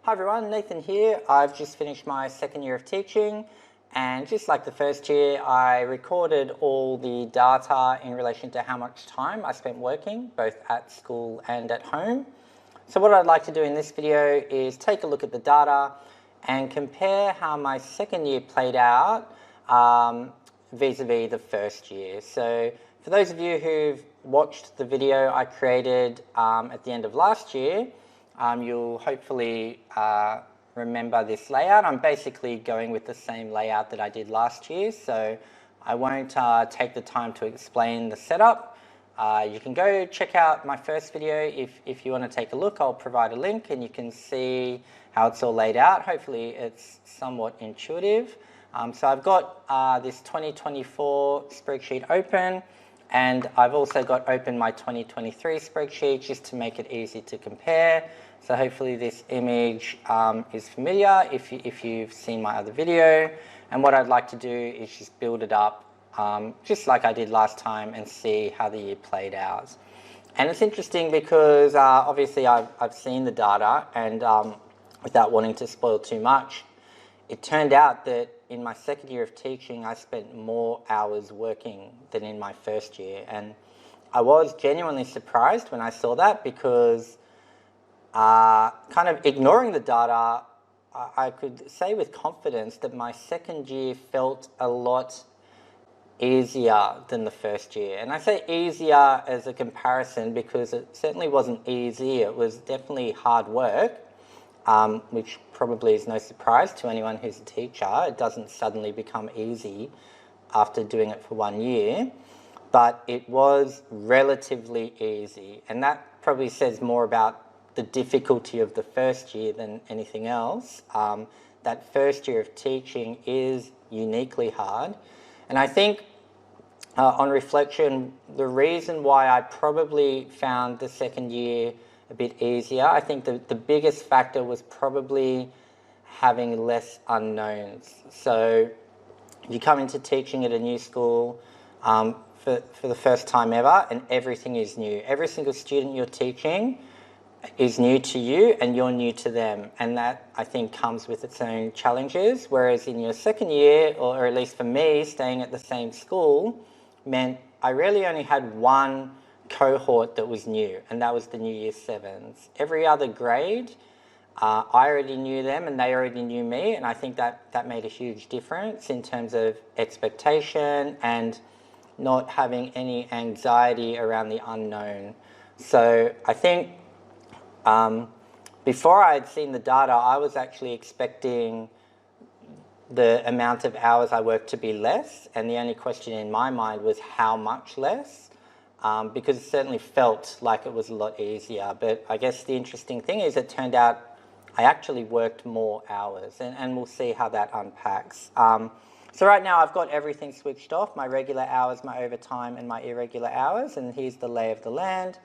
Hi everyone, Nathan here. I've just finished my second year of teaching, and just like the first year, I recorded all the data in relation to how much time I spent working, both at school and at home. So what I'd like to do in this video is take a look at the data and compare how my second year played out vis-a-vis the first year. So for those of you who've watched the video I created at the end of last year, you'll hopefully remember this layout. I'm basically going with the same layout that I did last year, so I won't take the time to explain the setup. You can go check out my first video if you want to take a look. I'll provide a link and you can see how it's all laid out. Hopefully it's somewhat intuitive. So I've got this 2024 spreadsheet open, and I've also got open my 2023 spreadsheet just to make it easy to compare. So hopefully this image is familiar if you've seen my other video. And what I'd like to do is just build it up just like I did last time and see how the year played out. And it's interesting because obviously I've seen the data, and without wanting to spoil too much, it turned out that in my second year of teaching, I spent more hours working than in my first year. And I was genuinely surprised when I saw that, because kind of ignoring the data, I could say with confidence that my second year felt a lot easier than the first year. And I say easier as a comparison because it certainly wasn't easy. It was definitely hard work, which probably is no surprise to anyone who's a teacher. It doesn't suddenly become easy after doing it for 1 year, but it was relatively easy. And that probably says more about the difficulty of the first year than anything else. That first year of teaching is uniquely hard. And I think on reflection, the reason why I probably found the second year a bit easier, I think the biggest factor was probably having less unknowns. So you come into teaching at a new school for the first time ever, and everything is new. Every single student you're teaching is new to you, and you're new to them, and that I think comes with its own challenges. Whereas in your second year, or at least for me, staying at the same school meant I really only had one cohort that was new, and that was the new year 7s. Every other grade, I already knew them and they already knew me, and I think that made a huge difference in terms of expectation and not having any anxiety around the unknown. So I think before I had seen the data, I was actually expecting the amount of hours I worked to be less, and the only question in my mind was how much less, because it certainly felt like it was a lot easier. But I guess the interesting thing is it turned out I actually worked more hours, and we'll see how that unpacks. So right now I've got everything switched off, my regular hours, my overtime, and my irregular hours, and here's the lay of the land.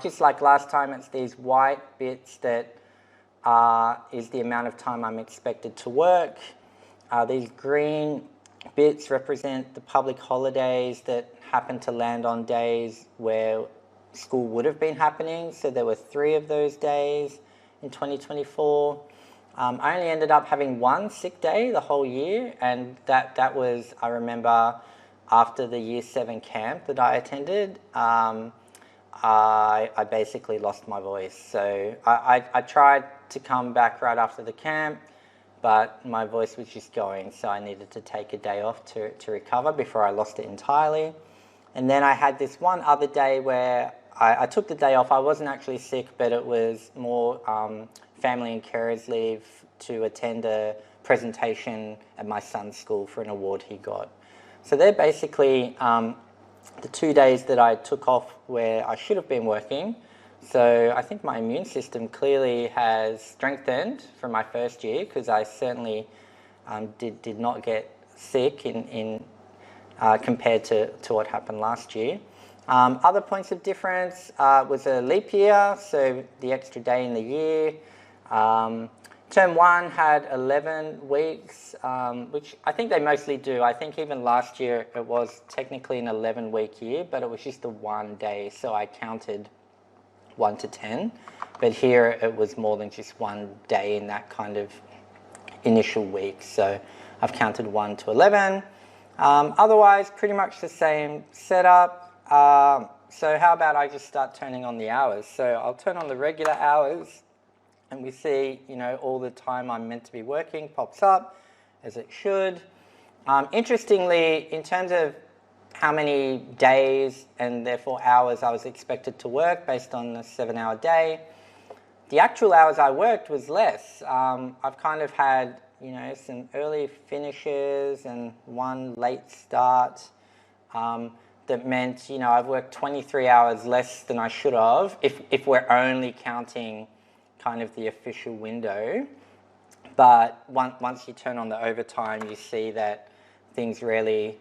Just like last time, it's these white bits that is the amount of time I'm expected to work. These green bits represent the public holidays that happen to land on days where school would have been happening. So there were 3 of those days in 2024. I only ended up having 1 sick day the whole year, and that was, I remember, after the year 7 camp that I attended. I basically lost my voice. So I tried to come back right after the camp, but my voice was just going, so I needed to take a day off to recover before I lost it entirely. And then I had this one other day where I took the day off. I wasn't actually sick, but it was more family and carers leave to attend a presentation at my son's school for an award he got. So they're basically the 2 days that I took off where I should have been working. So I think my immune system clearly has strengthened from my first year, because I certainly did not get sick in compared to what happened last year. Other points of difference was a leap year, so the extra day in the year. Term 1 had 11 weeks, which I think they mostly do. I think even last year it was technically an 11-week year, but it was just the 1 day, so I counted 1 to 10, but here it was more than just one day in that kind of initial week. So I've counted 1 to 11. Otherwise, pretty much the same setup. So how about I just start turning on the hours? So I'll turn on the regular hours, and we see, all the time I'm meant to be working pops up, as it should. Interestingly, in terms of how many days and therefore hours I was expected to work based on the 7-hour day, the actual hours I worked was less. I've kind of had, some early finishes and one late start. That meant, I've worked 23 hours less than I should have if we're only counting kind of the official window. But once you turn on the overtime, you see that things really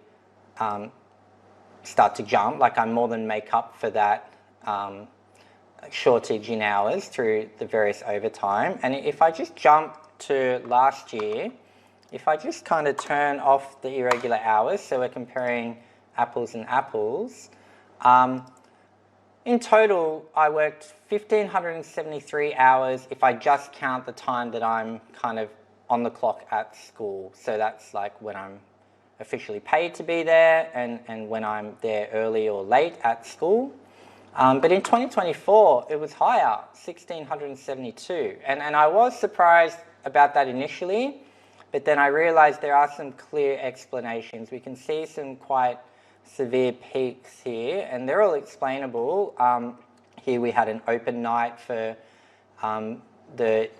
start to jump. Like, I more than make up for that shortage in hours through the various overtime. And if I just jump to last year, if I just kind of turn off the irregular hours, so we're comparing apples and apples, in total I worked 1,573 hours if I just count the time that I'm kind of on the clock at school. So that's like when I'm officially paid to be there and when I'm there early or late at school. But in 2024 it was higher, 1,672, and I was surprised about that initially, but then I realized there are some clear explanations. We can see some quite severe peaks here, and they're all explainable. Here we had an open night for the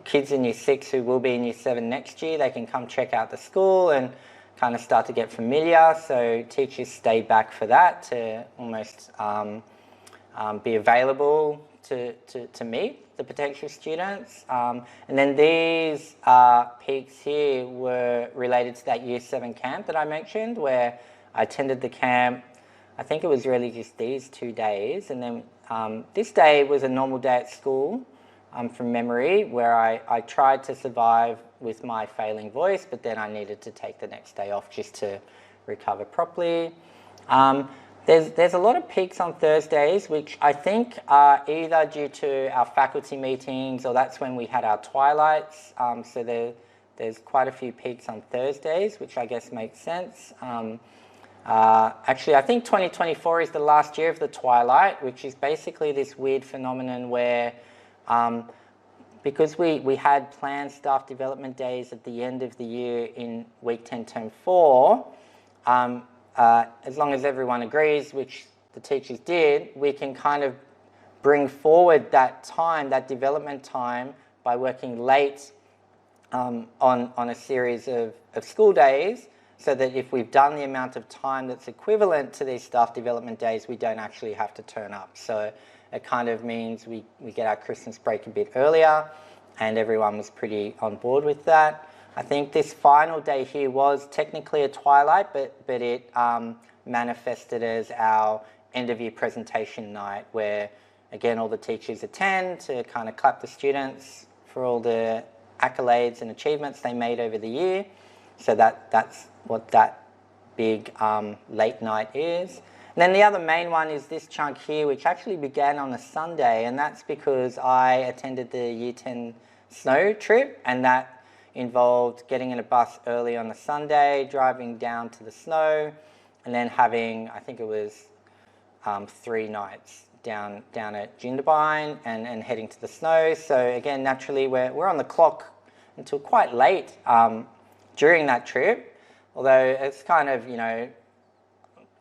kids in Year 6 who will be in Year 7 next year. They can come check out the school and kind of start to get familiar, so teachers stay back for that to almost be available to meet the potential students. And then these peaks here were related to that Year 7 camp that I mentioned, where I attended the camp. I think it was really just these 2 days, and then this day was a normal day at school from memory, where I tried to survive with my failing voice, but then I needed to take the next day off just to recover properly. There's a lot of peaks on Thursdays, which I think are either due to our faculty meetings, or that's when we had our twilights. So there's quite a few peaks on Thursdays, which I guess makes sense. Actually, I think 2024 is the last year of the twilight, which is basically this weird phenomenon where, because we had planned staff development days at the end of the year in week 10, term 4, as long as everyone agrees, which the teachers did, we can kind of bring forward that time, that development time, by working late on a series of school days, so that if we've done the amount of time that's equivalent to these staff development days, we don't actually have to turn up. So it kind of means we get our Christmas break a bit earlier, and everyone was pretty on board with that. I think this final day here was technically a twilight, but it manifested as our end of year presentation night, where again all the teachers attend to kind of clap the students for all the accolades and achievements they made over the year. So that's what that big late night is. And then the other main one is this chunk here, which actually began on a Sunday, and that's because I attended the Year 10 snow trip, and that involved getting in a bus early on a Sunday, driving down to the snow, and then having, I think it was 3 nights down at Jindabyne and heading to the snow. So again, naturally, we're on the clock until quite late during that trip, although it's kind of,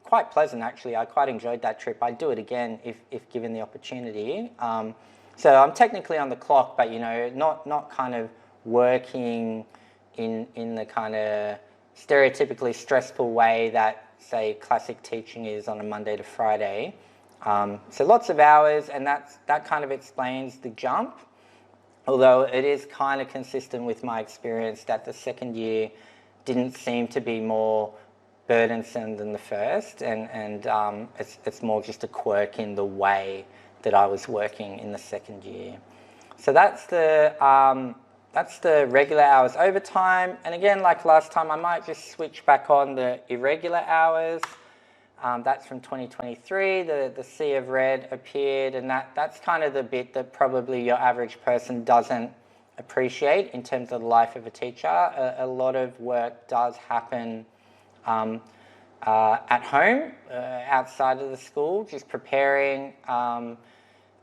quite pleasant actually. I quite enjoyed that trip. I'd do it again if given the opportunity. So I'm technically on the clock, but not kind of working in the kind of stereotypically stressful way that, say, classic teaching is on a Monday to Friday. So lots of hours, and that kind of explains the jump, although it is kind of consistent with my experience that the second year didn't seem to be more burdensome than the first, and it's more just a quirk in the way that I was working in the second year. So that's the regular hours overtime, and again, like last time, I might just switch back on the irregular hours. That's from 2023. The sea of red appeared, and that's kind of the bit that probably your average person doesn't appreciate in terms of the life of a teacher. A lot of work does happen at home, outside of the school, just preparing.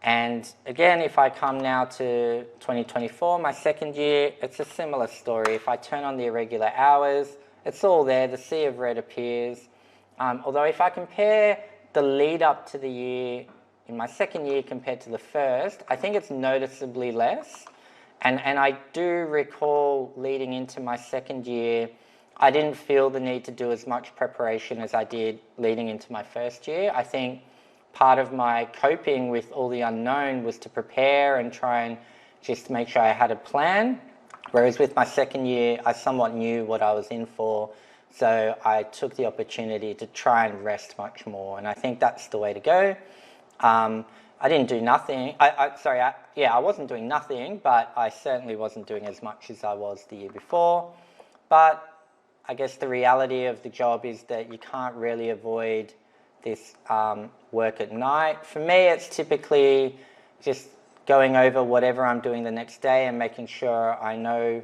And again, if I come now to 2024, my second year, it's a similar story. If I turn on the irregular hours, it's all there. The sea of red appears. Although if I compare the lead up to the year in my second year compared to the first, I think it's noticeably less. And I do recall leading into my second year, I didn't feel the need to do as much preparation as I did leading into my first year. I think part of my coping with all the unknown was to prepare and try and just make sure I had a plan. Whereas with my second year, I somewhat knew what I was in for. So I took the opportunity to try and rest much more. And I think that's the way to go. I didn't do nothing. I wasn't doing nothing, but I certainly wasn't doing as much as I was the year before. But I guess the reality of the job is that you can't really avoid this work at night. For me, it's typically just going over whatever I'm doing the next day and making sure I know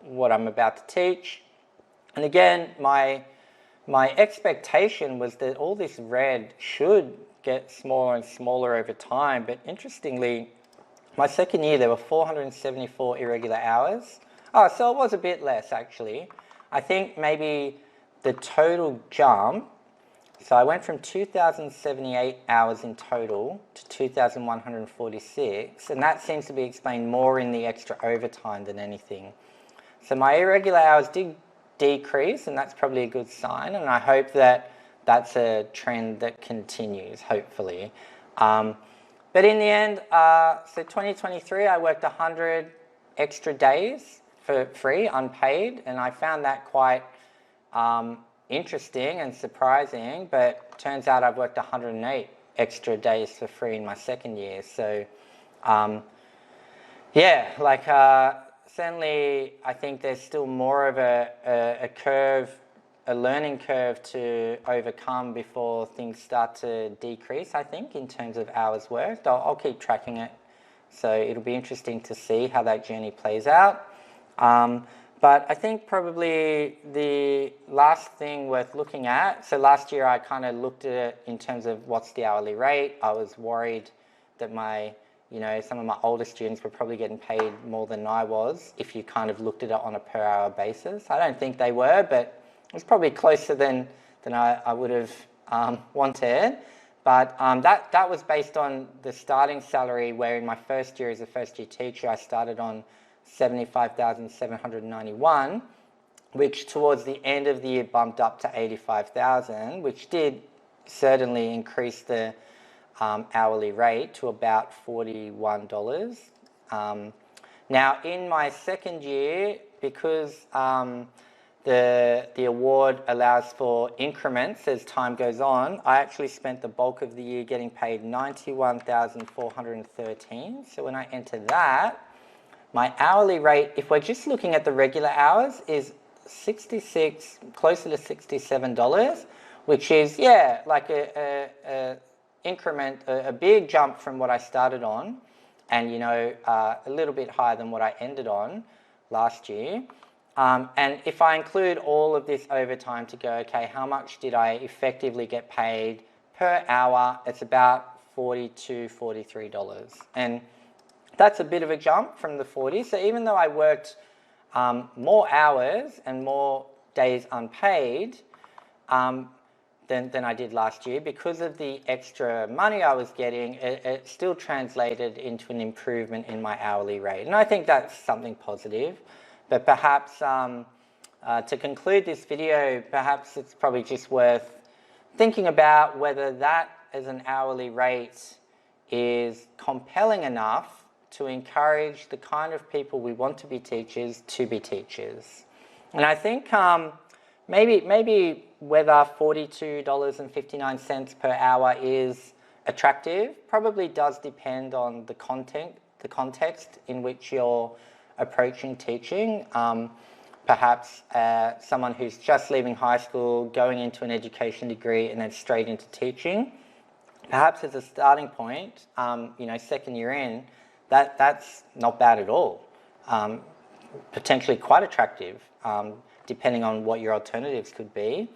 what I'm about to teach. And again, my expectation was that all this red should get smaller and smaller over time. But interestingly, my second year, there were 474 irregular hours. Oh, so it was a bit less, actually. I think maybe the total jump, so I went from 2,078 hours in total to 2,146, and that seems to be explained more in the extra overtime than anything. So my irregular hours did decrease, and that's probably a good sign, and I hope that that's a trend that continues, hopefully. But in the end, so 2023, I worked 100 extra days for free, unpaid, and I found that quite interesting and surprising, but turns out I've worked 108 extra days for free in my second year. So certainly I think there's still more of a curve, a learning curve to overcome before things start to decrease, I think, in terms of hours worked. I'll keep tracking it, so it'll be interesting to see how that journey plays out. But I think probably the last thing worth looking at, so last year I kind of looked at it in terms of what's the hourly rate. I was worried that some of my older students were probably getting paid more than I was if you kind of looked at it on a per hour basis. I don't think they were, but it was probably closer than I would have wanted. But that was based on the starting salary, where in my first year as a first year teacher, I started on $75,791, which towards the end of the year bumped up to $85,000, which did certainly increase the hourly rate to about $41. Now, in my second year, because the award allows for increments as time goes on, I actually spent the bulk of the year getting paid $91,413. So when I enter that, my hourly rate, if we're just looking at the regular hours, is closer to $67, which is, like a increment, a big jump from what I started on, and a little bit higher than what I ended on last year. And if I include all of this overtime to go, okay, how much did I effectively get paid per hour? It's about $42, $43. And that's a bit of a jump from the 40. So even though I worked more hours and more days unpaid than I did last year, because of the extra money I was getting, it still translated into an improvement in my hourly rate. And I think that's something positive. But perhaps to conclude this video, perhaps it's probably just worth thinking about whether that as an hourly rate is compelling enough to encourage the kind of people we want to be teachers. And I think maybe whether $42.59 per hour is attractive probably does depend on the context in which you're approaching teaching. perhaps someone who's just leaving high school, going into an education degree and then straight into teaching. Perhaps as a starting point, second year in, that's not bad at all. Potentially quite attractive, depending on what your alternatives could be.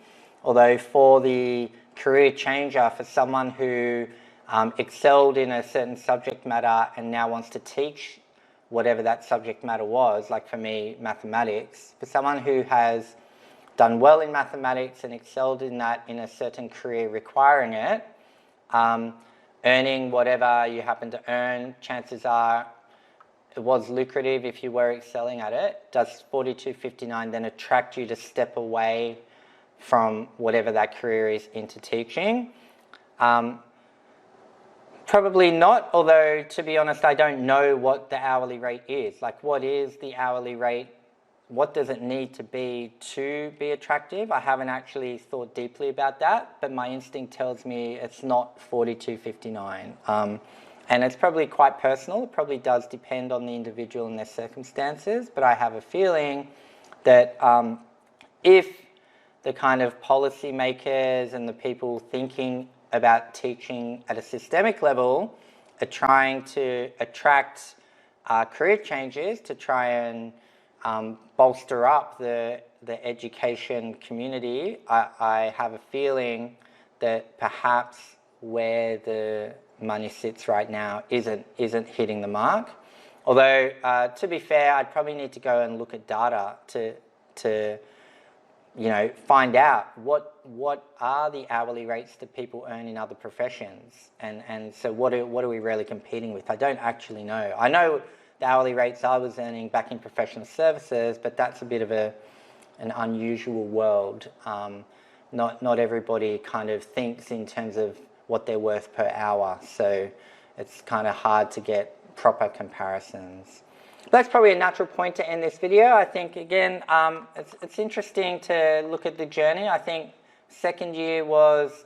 Although for the career changer, for someone who excelled in a certain subject matter and now wants to teach whatever that subject matter was, like for me, mathematics, for someone who has done well in mathematics and excelled in that in a certain career requiring it, earning whatever you happen to earn, chances are it was lucrative if you were excelling at it. Does 42.59 then attract you to step away from whatever that career is into teaching? Probably not, although to be honest, I don't know what the hourly rate is. Like, what is the hourly rate? What does it need to be attractive? I haven't actually thought deeply about that, but my instinct tells me it's not 42.59. And it's probably quite personal. It probably does depend on the individual and their circumstances, but I have a feeling that if the kind of policymakers and the people thinking about teaching at a systemic level are trying to attract career changes to try and bolster up the education community, I have a feeling that perhaps where the money sits right now isn't hitting the mark. Although, to be fair, I'd probably need to go and look at data to find out what are the hourly rates that people earn in other professions, and so what are we really competing with? I don't actually know. I know the hourly rates I was earning back in professional services, but that's a bit of an unusual world. Not everybody kind of thinks in terms of what they're worth per hour, so it's kind of hard to get proper comparisons. That's probably a natural point to end this video. I think, again, it's interesting to look at the journey. I think second year was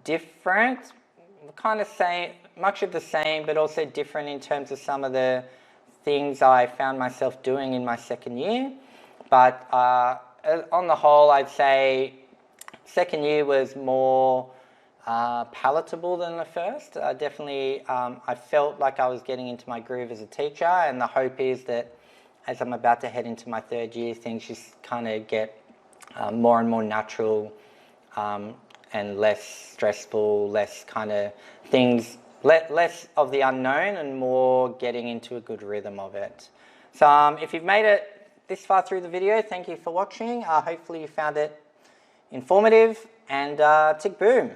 different, kind of same, much of the same, but also different in terms of some of the things I found myself doing in my second year. But on the whole, I'd say second year was more palatable than the first. Definitely, I felt like I was getting into my groove as a teacher, and the hope is that as I'm about to head into my third year, things just kind of get more and more natural and less stressful, less kind of things, less of the unknown and more getting into a good rhythm of it. So if you've made it this far through the video, thank you for watching. Hopefully you found it informative, and tick boom.